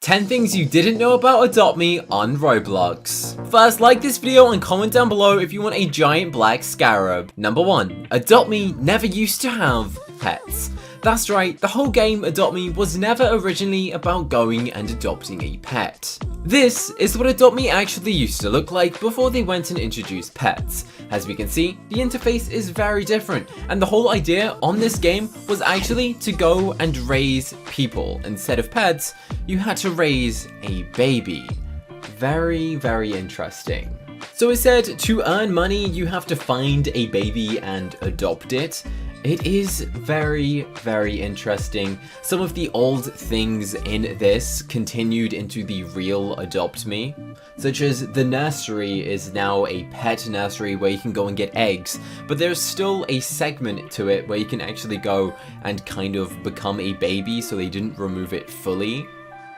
10 things you didn't know about Adopt Me on Roblox. First, like this video and comment down below if you want a giant black scarab. Number 1. Adopt Me never used to have pets. That's right, the whole game Adopt Me was never originally about going and adopting a pet. This is what Adopt Me actually used to look like before they went and introduced pets. As we can see, the interface is very different, and the whole idea on this game was actually to go and raise people. Instead of pets, you had to raise a baby. Very, very interesting. So it said to earn money, you have to find a baby and adopt it. It is very, very interesting. Some of the old things in this continued into the real Adopt Me, such as the nursery is now a pet nursery where you can go and get eggs, but there's still a segment to it where you can actually go and kind of become a baby, so they didn't remove it fully.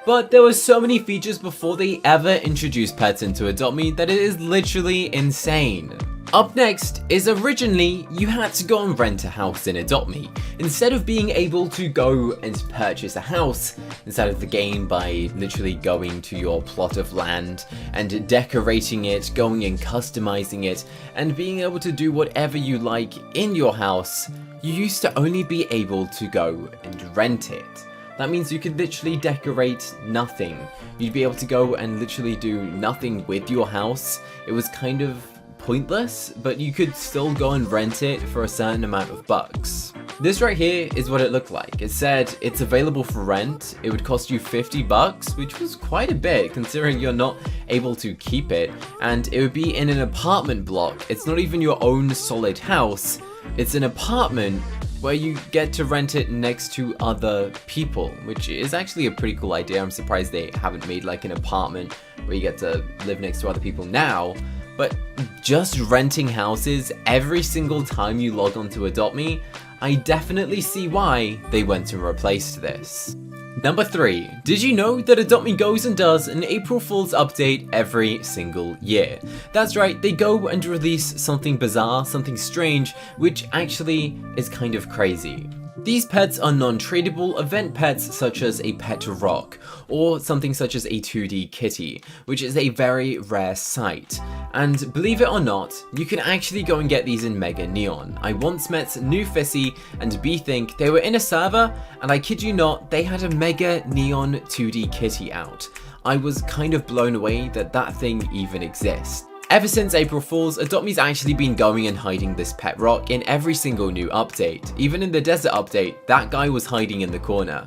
But there were so many features before they ever introduced pets into Adopt Me that it is literally insane. Up next is originally you had to go and rent a house in Adopt Me. Instead of being able to go and purchase a house inside of the game by literally going to your plot of land and decorating it, going and customizing it, and being able to do whatever you like in your house, you used to only be able to go and rent it. That means you could literally decorate nothing. You'd be able to go and literally do nothing with your house. It was kind of pointless, but you could still go and rent it for a certain amount of bucks. This right here is what it looked like. It said it's available for rent. It would cost you 50 bucks, which was quite a bit considering you're not able to keep it. And it would be in an apartment block. It's not even your own solid house. It's an apartment where you get to rent it next to other people, which is actually a pretty cool idea. I'm surprised they haven't made like an apartment where you get to live next to other people now. But just renting houses every single time you log on to Adopt Me, I definitely see why they went and replaced this. Number 3. Did you know that Adopt Me goes and does an April Fool's update every single year? That's right, they go and release something bizarre, something strange, which actually is kind of crazy. These pets are non-tradable event pets such as a pet rock, or something such as a 2D kitty, which is a very rare sight. And believe it or not, you can actually go and get these in Mega Neon. I once met New Fissy and B-Think, they were in a server, and I kid you not, they had a Mega Neon 2D kitty out. I was kind of blown away that that thing even exists. Ever since April Fool's, Adopt Me's actually been going and hiding this pet rock in every single new update. Even in the desert update, that guy was hiding in the corner.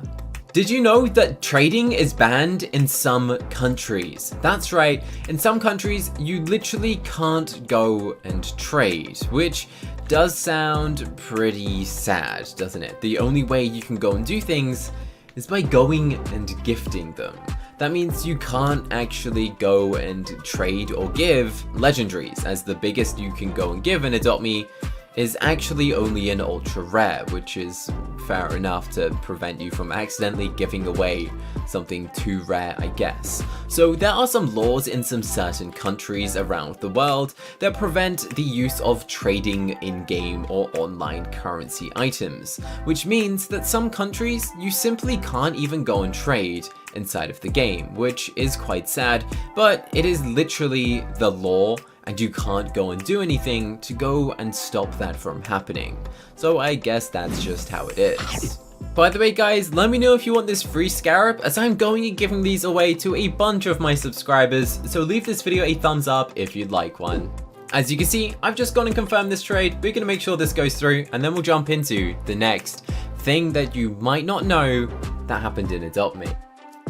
Did you know that trading is banned in some countries? That's right, in some countries you literally can't go and trade, which does sound pretty sad, doesn't it? The only way you can go and do things is by going and gifting them. That means you can't actually go and trade or give legendaries, as the biggest you can go and give in Adopt Me is actually only an ultra rare, which is fair enough to prevent you from accidentally giving away something too rare, I guess. So there are some laws in some certain countries around the world that prevent the use of trading in-game or online currency items, which means that some countries you simply can't even go and trade inside of the game, which is quite sad, but it is literally the law and you can't go and do anything to go and stop that from happening. So I guess that's just how it is. By the way guys, let me know if you want this free scarab, as I'm going and giving these away to a bunch of my subscribers, so leave this video a thumbs up if you'd like one. As you can see, I've just gone and confirmed this trade. We're gonna make sure this goes through, and then we'll jump into the next thing that you might not know that happened in Adopt Me.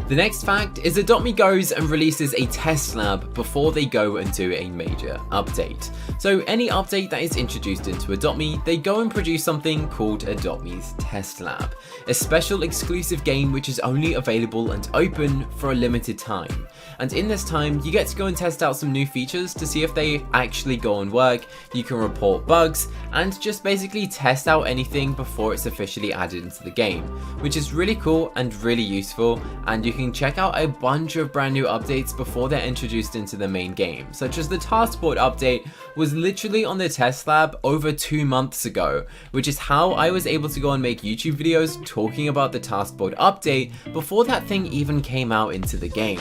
The next fact is Adopt Me goes and releases a test lab before they go and do a major update. So any update that is introduced into Adopt Me, they go and produce something called Adopt Me's Test Lab, a special exclusive game which is only available and open for a limited time. And in this time, you get to go and test out some new features to see if they actually go and work. You can report bugs and just basically test out anything before it's officially added into the game, which is really cool and really useful, and you can check out a bunch of brand new updates before they're introduced into the main game, such as the Taskboard update was literally on the test lab over 2 months ago, which is how I was able to go and make YouTube videos talking about the Taskboard update before that thing even came out into the game.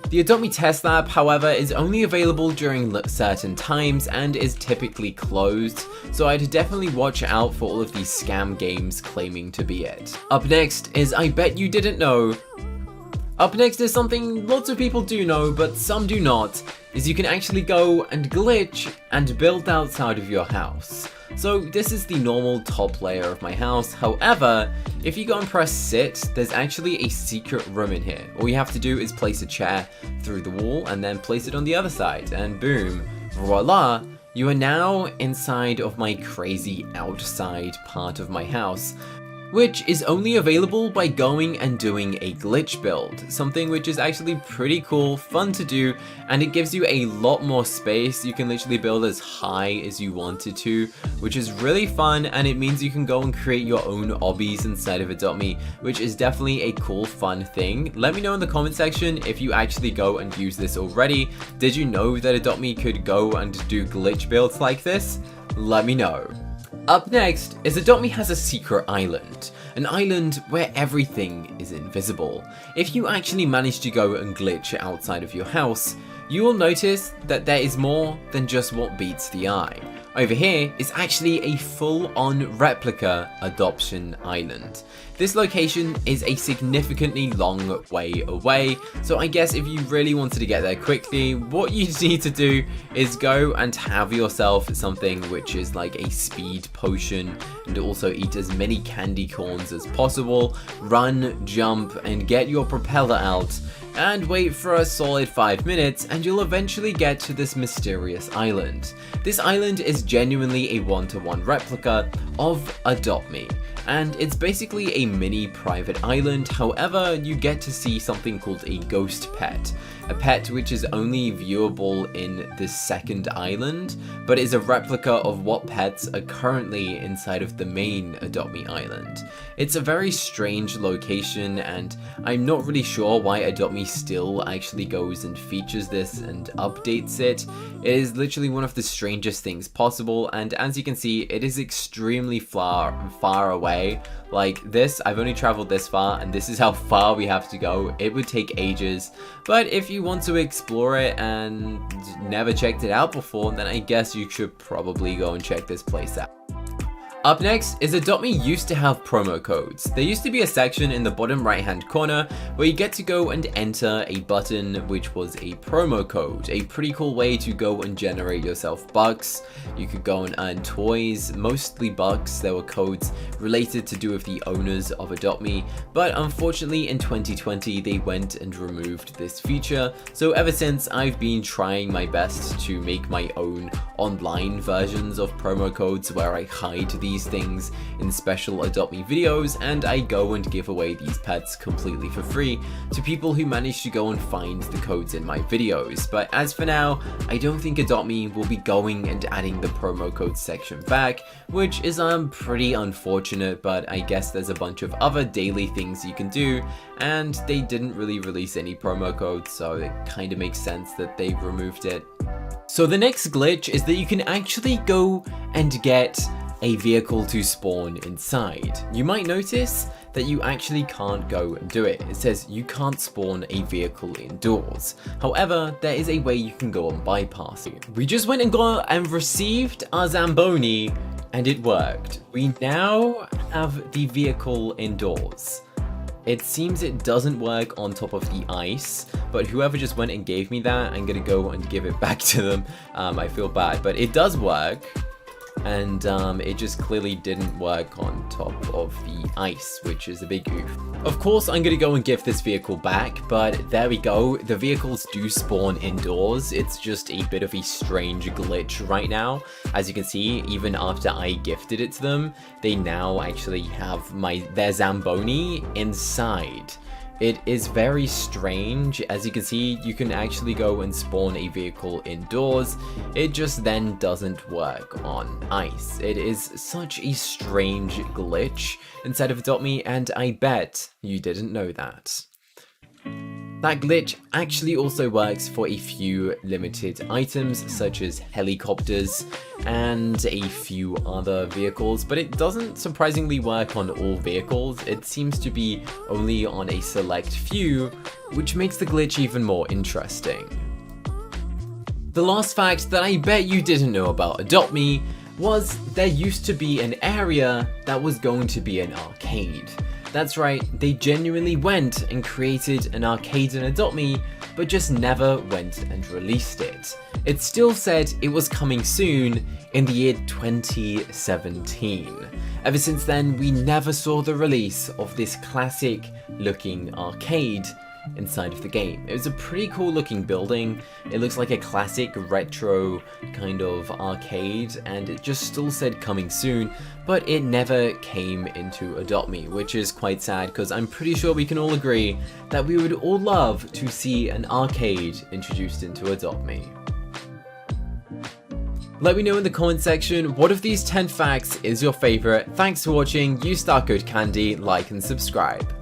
The Adopt Me test lab, however, is only available during certain times and is typically closed, so I'd definitely watch out for all of these scam games claiming to be it. Up next is I Bet You Didn't Know. Up next is something lots of people do know, but some do not, is you can actually go and glitch and build outside of your house. So this is the normal top layer of my house. However, if you go and press sit, there's actually a secret room in here. All you have to do is place a chair through the wall and then place it on the other side, and boom, voila, you are now inside of my crazy outside part of my house, which is only available by going and doing a glitch build, something which is actually pretty cool, fun to do, and it gives you a lot more space. You can literally build as high as you wanted to, which is really fun, and it means you can go and create your own obbies inside of Adopt Me, which is definitely a cool, fun thing. Let me know in the comment section if you actually go and use this already. Did you know that Adopt Me could go and do glitch builds like this? Let me know. Up next is Adopt Me has a secret island, an island where everything is invisible. If you actually manage to go and glitch outside of your house, you will notice that there is more than just what beats the eye. Over here is actually a full-on replica adoption island. This location is a significantly long way away, so I guess if you really wanted to get there quickly, what you need to do is go and have yourself something which is like a speed potion, and also eat as many candy corns as possible, run, jump, and get your propeller out, and wait for a solid 5 minutes, and you'll eventually get to this mysterious island. This island is genuinely a one-to-one replica of Adopt Me, and it's basically a mini private island. However, you get to see something called a ghost pet, a pet which is only viewable in this second island, but is a replica of what pets are currently inside of the main Adopt Me island. It's a very strange location, and I'm not really sure why Adopt Me still actually goes and features this and updates it. It is literally one of the strangest things possible, and as you can see, it is extremely far away. Like this, I've only traveled this far, and this is how far we have to go. It would take ages, but if you want to explore it and never checked it out before, then I guess you should probably go and check this place out. Up next is Adopt Me used to have promo codes. There used to be a section in the bottom right hand corner where you get to go and enter a button which was a promo code, a pretty cool way to go and generate yourself bucks. You could go and earn toys, mostly bucks. There were codes related to do with the owners of Adopt Me, but unfortunately in 2020 they went and removed this feature, so ever since I've been trying my best to make my own online versions of promo codes where I hide these things in special Adopt Me videos, and I go and give away these pets completely for free to people who manage to go and find the codes in my videos. But as for now, I don't think Adopt Me will be going and adding the promo code section back, which is pretty unfortunate, but I guess there's a bunch of other daily things you can do, and they didn't really release any promo codes, so it kind of makes sense that they removed it. So the next glitch is that you can actually go and get a vehicle to spawn inside. You might notice that you actually can't go and do it. It says you can't spawn a vehicle indoors. However, there is a way you can go and bypass it. We just went and got and received our Zamboni, and it worked. We now have the vehicle indoors. It seems it doesn't work on top of the ice, but whoever just went and gave me that, I'm gonna go and give it back to them. I feel bad, but it does work. And it just clearly didn't work on top of the ice, which is a big oof. Of course, I'm gonna go and give this vehicle back, but there we go. The vehicles do spawn indoors. It's just a bit of a strange glitch right now. As you can see, even after I gifted it to them, they now actually have their Zamboni inside. It is very strange. As you can see, you can actually go and spawn a vehicle indoors. It just then doesn't work on ice. It is such a strange glitch inside of Adopt Me, and I bet you didn't know that. That glitch actually also works for a few limited items such as helicopters and a few other vehicles, but it doesn't surprisingly work on all vehicles. It seems to be only on a select few, which makes the glitch even more interesting. The last fact that I bet you didn't know about Adopt Me was there used to be an area that was going to be an arcade. That's right, they genuinely went and created an arcade in Adopt Me, but just never went and released it. It still said it was coming soon in the year 2017. Ever since then, we never saw the release of this classic looking arcade inside of the game. It was a pretty cool looking building. It looks like a classic retro kind of arcade, and it just still said coming soon, but it never came into Adopt Me, which is quite sad because I'm pretty sure we can all agree that we would all love to see an arcade introduced into Adopt Me. Let me know in the comment section what of these 10 facts is your favorite. Thanks for watching. Use star code CANDY, like and subscribe.